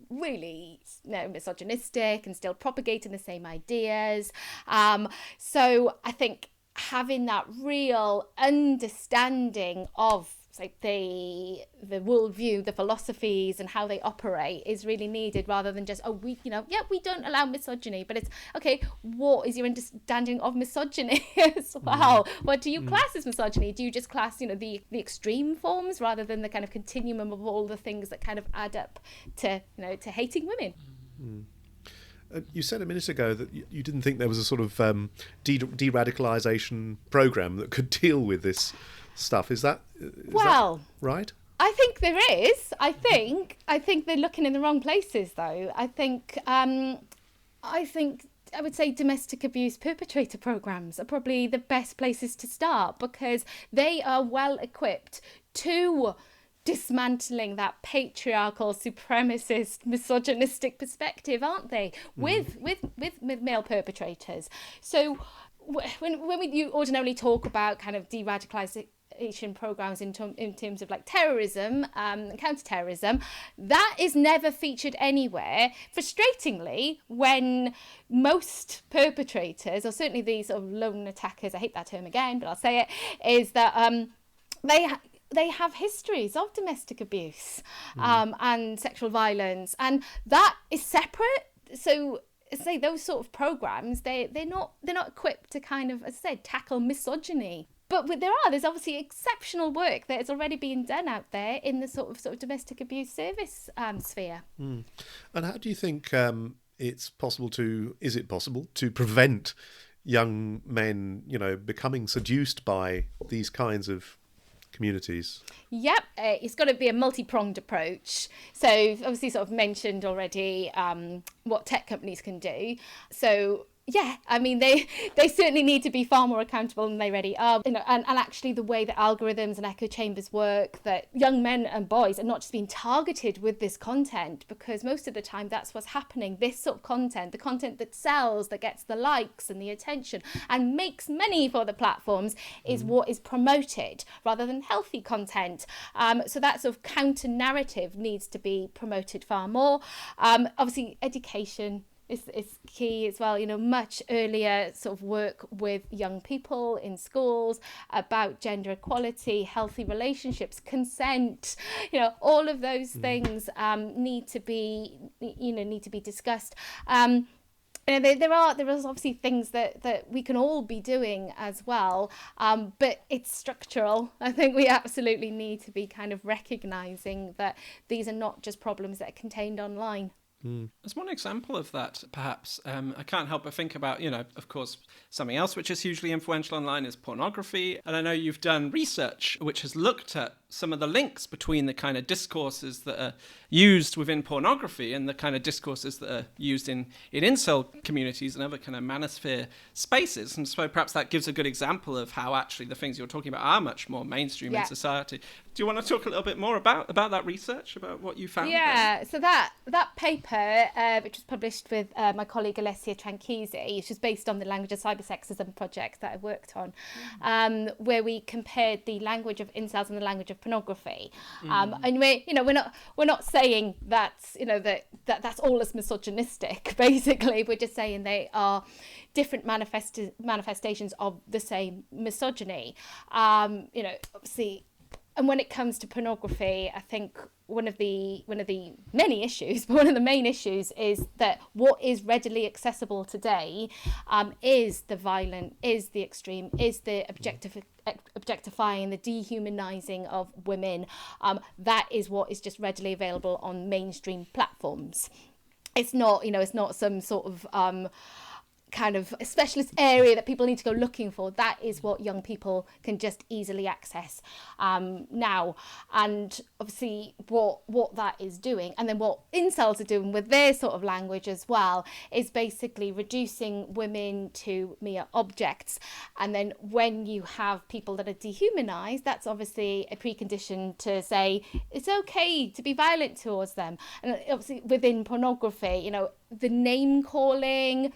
really misogynistic and still propagating the same ideas. So I think having that real understanding of like the worldview, the philosophies and how they operate is really needed, rather than just, we don't allow misogyny, but it's okay, what is your understanding of misogyny as well? What do you class as misogyny? Do you just class, the extreme forms rather than the kind of continuum of all the things that kind of add up to, to hating women? You said a minute ago that you didn't think there was a sort of de-radicalisation program that could deal with this stuff. Is that right? I think there is. I think they're looking in the wrong places, though. I think I would say domestic abuse perpetrator programs are probably the best places to start, because they are well equipped to dismantling that patriarchal, supremacist, misogynistic perspective, aren't they? With male perpetrators. So when you ordinarily talk about kind of de-radicalising programs in terms of like terrorism, counter-terrorism, that is never featured anywhere, frustratingly, when most perpetrators, or certainly these sort of lone attackers, I hate that term again, but I'll say it, is that they have histories of domestic abuse and sexual violence, and that is separate. So say those sort of programs, they're not equipped to kind of, as I said, tackle misogyny. But there's obviously exceptional work that is already being done out there in the sort of domestic abuse service sphere. And how do you think is it possible to prevent young men, becoming seduced by these kinds of communities? Yep, it's got to be a multi-pronged approach. So obviously sort of mentioned already what tech companies can do. So yeah, I mean, they certainly need to be far more accountable than they already are. And actually the way that algorithms and echo chambers work, that young men and boys are not just being targeted with this content, because most of the time that's what's happening. This sort of content, the content that sells, that gets the likes and the attention and makes money for the platforms, is what is promoted rather than healthy content. So that sort of counter narrative needs to be promoted far more. Obviously, education is key as well, much earlier sort of work with young people in schools about gender equality, healthy relationships, consent, all of those things need to be discussed. There are obviously things that we can all be doing as well, but it's structural. I think we absolutely need to be kind of recognising that these are not just problems that are contained online. As one example of that, perhaps, I can't help but think about, of course, something else which is hugely influential online is pornography. And I know you've done research which has looked at some of the links between the kind of discourses that are used within pornography and the kind of discourses that are used in incel communities and other kind of manosphere spaces. And so perhaps that gives a good example of how actually the things you're talking about are much more mainstream in society. Do you want to talk a little bit more about that research, about what you found? Yeah, so that paper, which was published with my colleague Alessia Tranchisi, which was based on the language of cybersexism project that I worked on, where we compared the language of incels and the language of pornography. And we're not saying that's that's all as misogynistic. Basically, we're just saying they are different manifestations of the same misogyny. Obviously. And when it comes to pornography, I think one of the many issues, but one of the main issues is that what is readily accessible today is the violent, is the extreme, is the objectifying, the dehumanizing of women. That is what is just readily available on mainstream platforms. It's not, it's not some sort of kind of a specialist area that people need to go looking for. That is what young people can just easily access now. And obviously what that is doing, and then what incels are doing with their sort of language as well, is basically reducing women to mere objects. And then when you have people that are dehumanized, that's obviously a precondition to say it's okay to be violent towards them. And obviously within pornography, the name calling,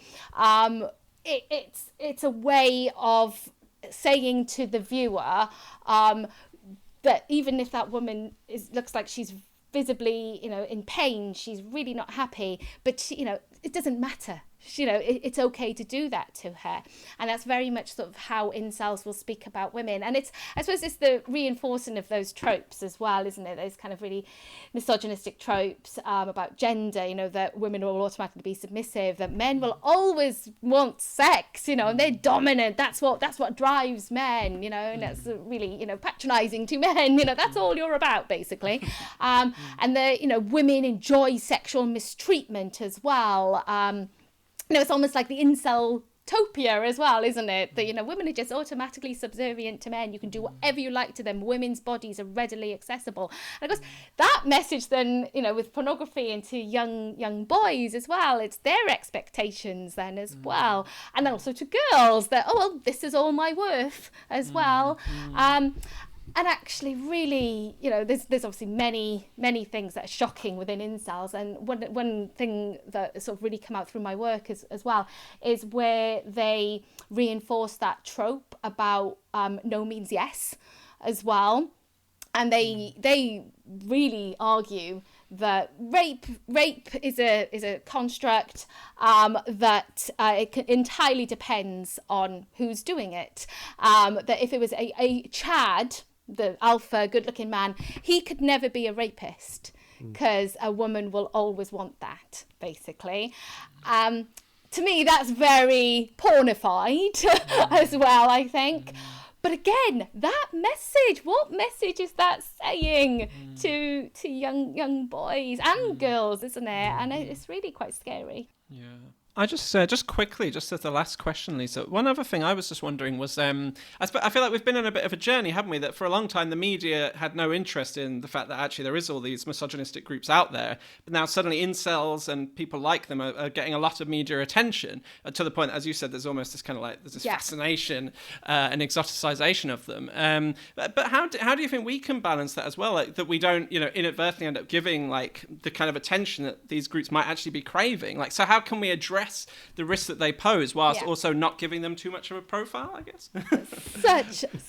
it's a way of saying to the viewer that even if that woman looks like she's visibly in pain, she's really not happy, but it doesn't matter. It's okay to do that to her. And that's very much sort of how incels will speak about women. And I suppose it's the reinforcing of those tropes as well, isn't it? Those kind of really misogynistic tropes about gender, that women will automatically be submissive, that men will always want sex, and they're dominant. That's what drives men, and that's really, patronizing to men, that's all you're about, basically. And women enjoy sexual mistreatment as well. It's almost like the incel-topia as well, isn't it? That, women are just automatically subservient to men. You can do whatever you like to them. Women's bodies are readily accessible. And of course, that message then, with pornography into young boys as well, it's their expectations then as well. And then also to girls that, this is all my worth as well. And actually, really, there's obviously many things that are shocking within incels. And one thing that sort of really come out through my work as well is where they reinforce that trope about no means yes as well. And they really argue that rape is a construct that it entirely depends on who's doing it. That if it was a Chad the alpha, good-looking man, he could never be a rapist because a woman will always want that, basically. To me, that's very pornified as well, I think. But again, that message, what message is that saying to young boys and girls, isn't it? And it's really quite scary. Yeah. I just quickly, just as the last question, Lisa, one other thing I was just wondering was, I feel like we've been on a bit of a journey, haven't we? That for a long time, the media had no interest in the fact that actually there is all these misogynistic groups out there. But now suddenly incels and people like them are getting a lot of media attention, to the point, as you said, there's almost this kind of like, there's this fascination and exoticization of them. But how do you think we can balance that as well? Like, that we don't, inadvertently end up giving like the kind of attention that these groups might actually be craving? Like, so how can we address the risks that they pose whilst also not giving them too much of a profile, I guess?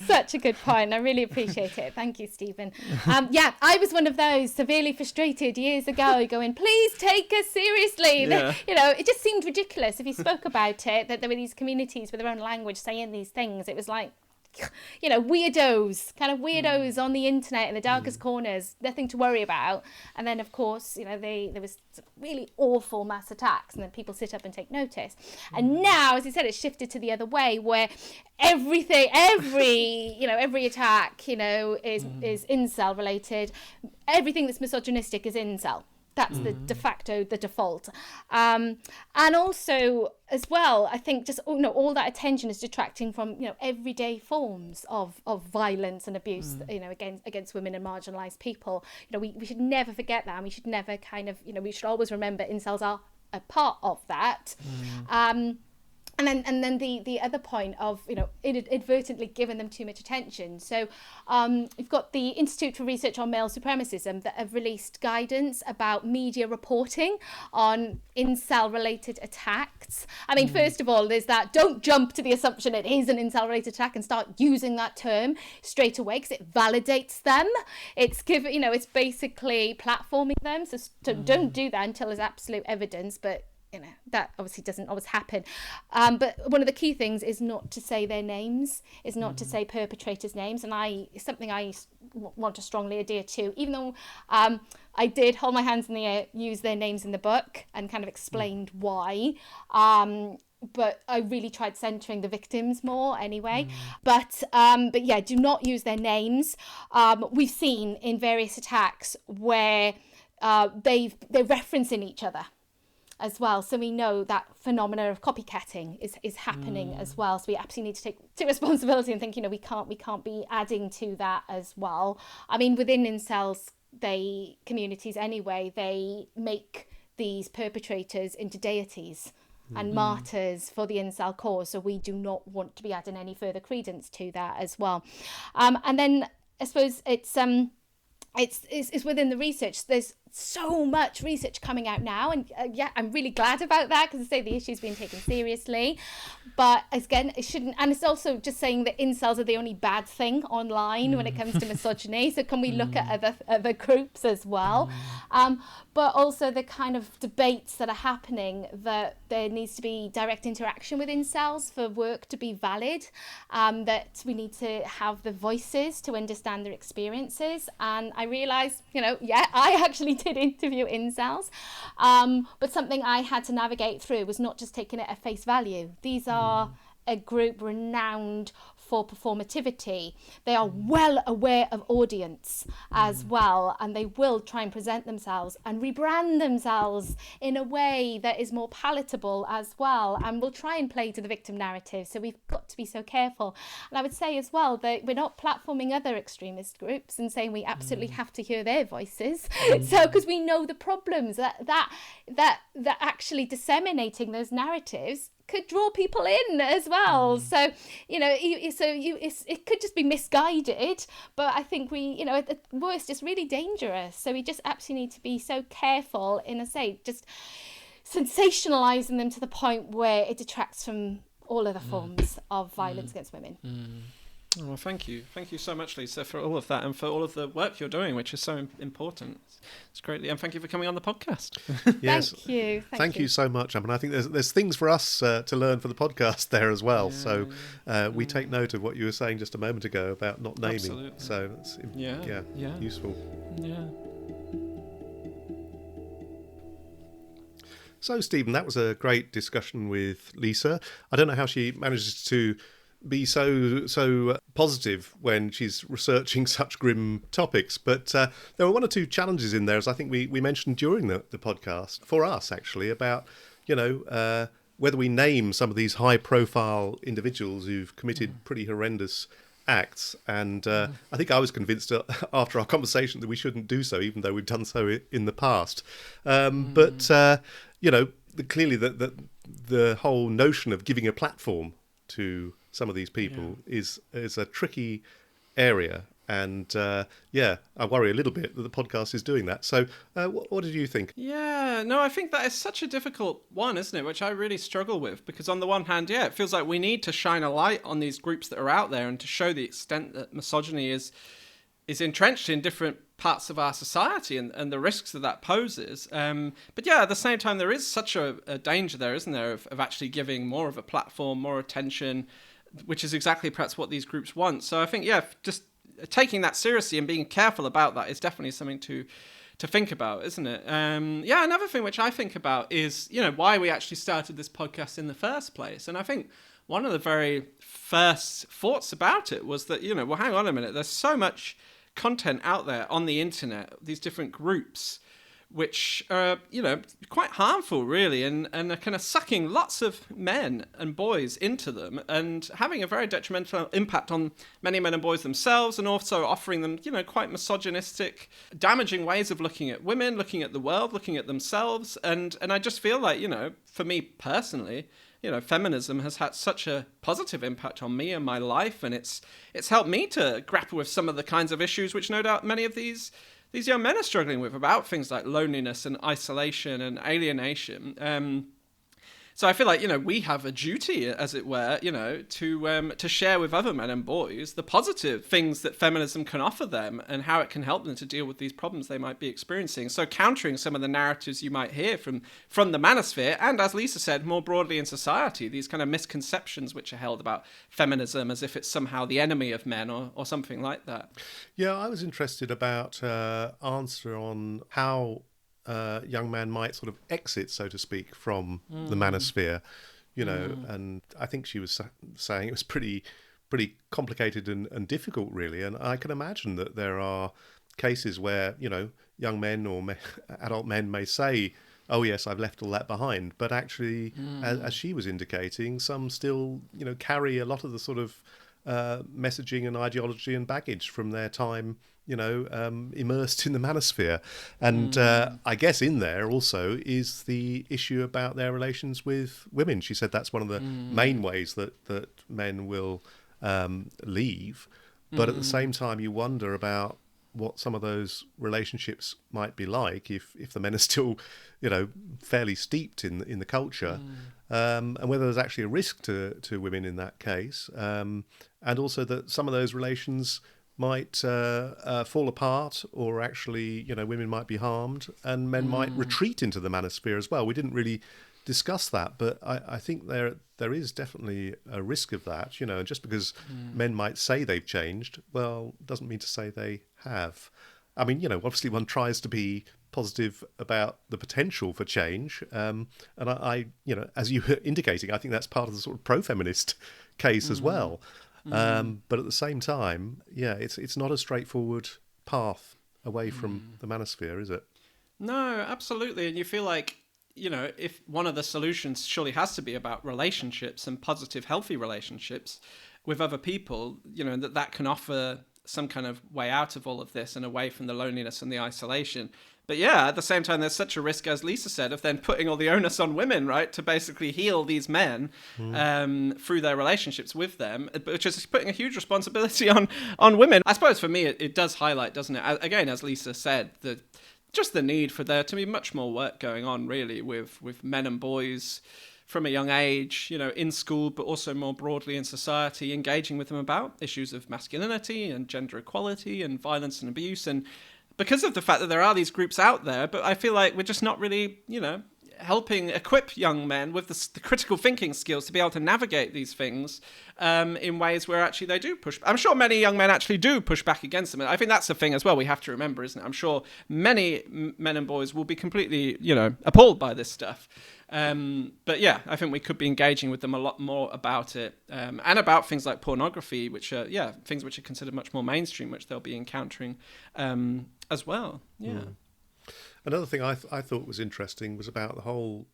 Such a good point. I really appreciate it. Thank you, Stephen. I was one of those severely frustrated years ago going, please take us seriously. It just seemed ridiculous if you spoke about it, that there were these communities with their own language saying these things. It was like, weirdos on the internet in the darkest corners, nothing to worry about. And then, of course, there was really awful mass attacks, and then people sit up and take notice. And now, as you said, it's shifted to the other way, where every attack, is incel related. Everything that's misogynistic is incel. That's the de facto, the default. And also, as well, I think just, all that attention is detracting from, everyday forms of violence and abuse, against women and marginalised people. We should never forget that. And we should never we should always remember incels are a part of that. And then the other point of, inadvertently giving them too much attention. So we've got the Institute for Research on Male Supremacism that have released guidance about media reporting on incel-related attacks. I mean, first of all, there's that, don't jump to the assumption it is an incel-related attack and start using that term straight away, because it validates them. It's it's basically platforming them. So don't do that until there's absolute evidence, but that obviously doesn't always happen. But one of the key things is not to say their names, is not to say perpetrators' names. And it's something I want to strongly adhere to, even though I did hold my hands in the air, use their names in the book and kind of explained why. But I really tried centering the victims more anyway. But do not use their names. We've seen in various attacks where they're referencing each other as well, so we know that phenomena of copycatting is happening as well. So we absolutely need to take responsibility and think, we can't be adding to that as well. I mean, within incels, communities anyway, they make these perpetrators into deities and martyrs for the incel cause. So we do not want to be adding any further credence to that as well. And then I suppose it's within the research. There's so much research coming out now, and I'm really glad about that, because I say the issue's being taken seriously. But again, it shouldn't, and it's also just saying that incels are the only bad thing online when it comes to misogyny. So can we look at other groups as well? But also the kind of debates that are happening, that there needs to be direct interaction with incels for work to be valid, that we need to have the voices to understand their experiences. And I realised, I actually did interview incels, but something I had to navigate through was not just taking it at face value. These are a group renowned for performativity. They are well aware of audience as well, and they will try and present themselves and rebrand themselves in a way that is more palatable as well, and will try and play to the victim narrative. So we've got to be so careful. And I would say as well that we're not platforming other extremist groups and saying we absolutely have to hear their voices. So because we know the problems that actually disseminating those narratives could draw people in as well. So it could just be misguided, but I think at the worst it's really dangerous. So we just absolutely need to be so careful in just sensationalizing them to the point where it detracts from all other forms of violence against women. Oh, well, thank you so much, Lisa, for all of that and for all of the work you're doing, which is so important. It's greatly, and thank you for coming on the podcast. Yes, thank you. Thank you so much. I mean, I think there's things for us to learn for the podcast there as well. So we take note of what you were saying just a moment ago about not naming. Absolutely. So it's useful. Yeah. So, Stephen, that was a great discussion with Lisa. I don't know how she manages to be so positive when she's researching such grim topics, but there were one or two challenges in there, as I think we mentioned during the podcast, for us actually, about whether we name some of these high-profile individuals who've committed pretty horrendous acts. And I think I was convinced after our conversation that we shouldn't do so, even though we've done so in the past. But clearly the whole notion of giving a platform to some of these people is a tricky area, and I worry a little bit that the podcast is doing that. So what did you think? I think that is such a difficult one, isn't it, which I really struggle with, because on the one hand, it feels like we need to shine a light on these groups that are out there and to show the extent that misogyny is entrenched in different parts of our society and the risks that poses. But at the same time, there is such a danger there, isn't there, of actually giving more of a platform, more attention, which is exactly perhaps what these groups want. So I think, just taking that seriously and being careful about that is definitely something to think about, isn't it? Another thing which I think about is, why we actually started this podcast in the first place. And I think one of the very first thoughts about it was that, hang on a minute, there's so much content out there on the internet, these different groups, which are, quite harmful, really, and are kind of sucking lots of men and boys into them and having a very detrimental impact on many men and boys themselves, and also offering them, quite misogynistic, damaging ways of looking at women, looking at the world, looking at themselves. And I just feel like, for me personally, feminism has had such a positive impact on me and my life, and it's helped me to grapple with some of the kinds of issues which no doubt many of these young men are struggling with, about things like loneliness and isolation and alienation. So I feel like, we have a duty, as it were, to share with other men and boys the positive things that feminism can offer them and how it can help them to deal with these problems they might be experiencing. So countering some of the narratives you might hear from the manosphere, and as Lisa said, more broadly in society, these kind of misconceptions which are held about feminism as if it's somehow the enemy of men or something like that. Yeah, I was interested about answer on how young man might sort of exit, so to speak, from the manosphere, and I think she was saying it was pretty complicated and difficult, really. And I can imagine that there are cases where, young men or adult men may say, oh yes, I've left all that behind, but actually, as she was indicating, some still, carry a lot of the sort of messaging and ideology and baggage from their time, immersed in the manosphere. And I guess in there also is the issue about their relations with women. She said that's one of the main ways that men will leave. But at the same time, you wonder about what some of those relationships might be like if the men are still, fairly steeped in the culture, and whether there's actually a risk to women in that case, and also that some of those relations might fall apart, or actually, women might be harmed, and men might retreat into the manosphere as well. We didn't really discuss that, but I think there is definitely a risk of that. Just because men might say they've changed, well, doesn't mean to say they have. I mean, obviously one tries to be positive about the potential for change, and I as you were indicating, I think that's part of the sort of pro-feminist case as well. But at the same time, it's not a straightforward path away from the manosphere, is it? No, absolutely. And you feel like, if one of the solutions surely has to be about relationships and positive, healthy relationships with other people, that can offer some kind of way out of all of this and away from the loneliness and the isolation. But at the same time, there's such a risk, as Lisa said, of then putting all the onus on women, right, to basically heal these men through their relationships with them, which is putting a huge responsibility on women. I suppose for me, it does highlight, doesn't it, again, as Lisa said, just the need for there to be much more work going on, really, with men and boys from a young age, in school, but also more broadly in society, engaging with them about issues of masculinity and gender equality and violence and abuse. And because of the fact that there are these groups out there, but I feel like we're just not really, helping equip young men with the critical thinking skills to be able to navigate these things in ways where actually they do push. I'm sure many young men actually do push back against them. And I think that's the thing as well we have to remember, isn't it? I'm sure many men and boys will be completely, appalled by this stuff. But yeah, I think we could be engaging with them a lot more about it, and about things like pornography, which are, things which are considered much more mainstream, which they'll be encountering as well. Yeah. Mm. Another thing I thought was interesting was about the whole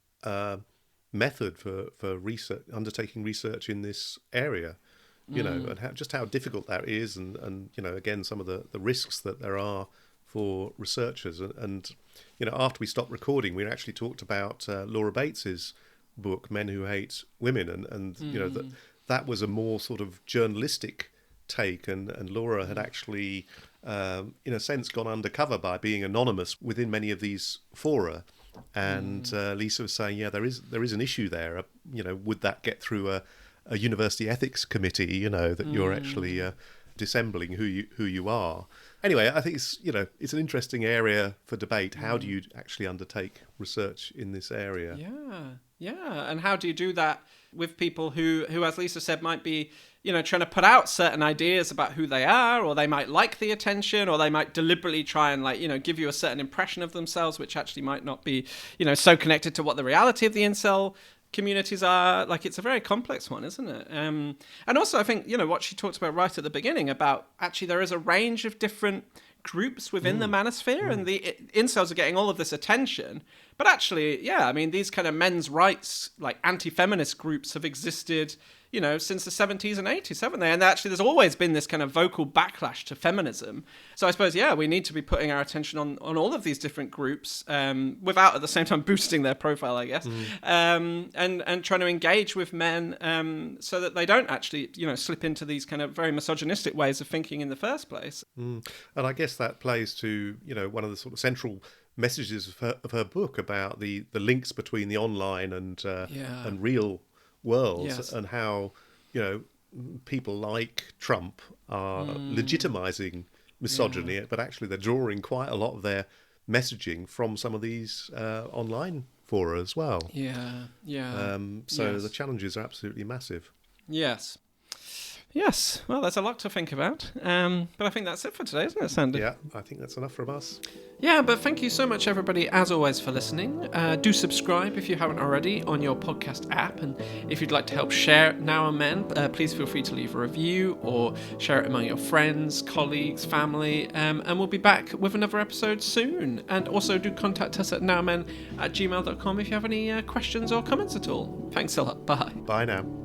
method for research, undertaking research in this area, and just how difficult that is, and again, some of the risks that there are for researchers. And after we stopped recording, we actually talked about Laura Bates's book, Men Who Hate Women, and that was a more sort of journalistic take, and Laura had actually in a sense gone undercover by being anonymous within many of these fora, and Lisa was saying, there is an issue there. Would that get through a university ethics committee? That you're actually dissembling who you are. Anyway, I think it's an interesting area for debate. How do you actually undertake research in this area? Yeah, and how do you do that with people who, as Lisa said, might be, trying to put out certain ideas about who they are, or they might like the attention, or they might deliberately try and give you a certain impression of themselves, which actually might not be, so connected to what the reality of the incel communities are. Like, it's a very complex one, isn't it? And also, I think, what she talked about right at the beginning about actually there is a range of different groups within the manosphere, and the incels are getting all of this attention. But actually, these kind of men's rights, like anti-feminist groups have existed, since the 70s and 80s, haven't they? And actually, there's always been this kind of vocal backlash to feminism. So I suppose, we need to be putting our attention on all of these different groups, without at the same time boosting their profile, I guess, and trying to engage with men so that they don't actually, slip into these kind of very misogynistic ways of thinking in the first place. And I guess that plays to, one of the sort of central messages of her book about the links between the online and real worlds, and how people like Trump are legitimizing misogyny, but actually they're drawing quite a lot of their messaging from some of these online fora as well. So the challenges are absolutely massive. Yes, well, there's a lot to think about, but I think that's it for today, isn't it, Sandy? Yeah, I think that's enough from us. Yeah, but thank you so much, everybody, as always, for listening. Do subscribe if you haven't already on your podcast app, and if you'd like to help share Now and Men, please feel free to leave a review or share it among your friends, colleagues, family, and we'll be back with another episode soon. And also do contact us at nowmen@gmail.com if you have any questions or comments at all. Thanks a lot. Bye. Bye now.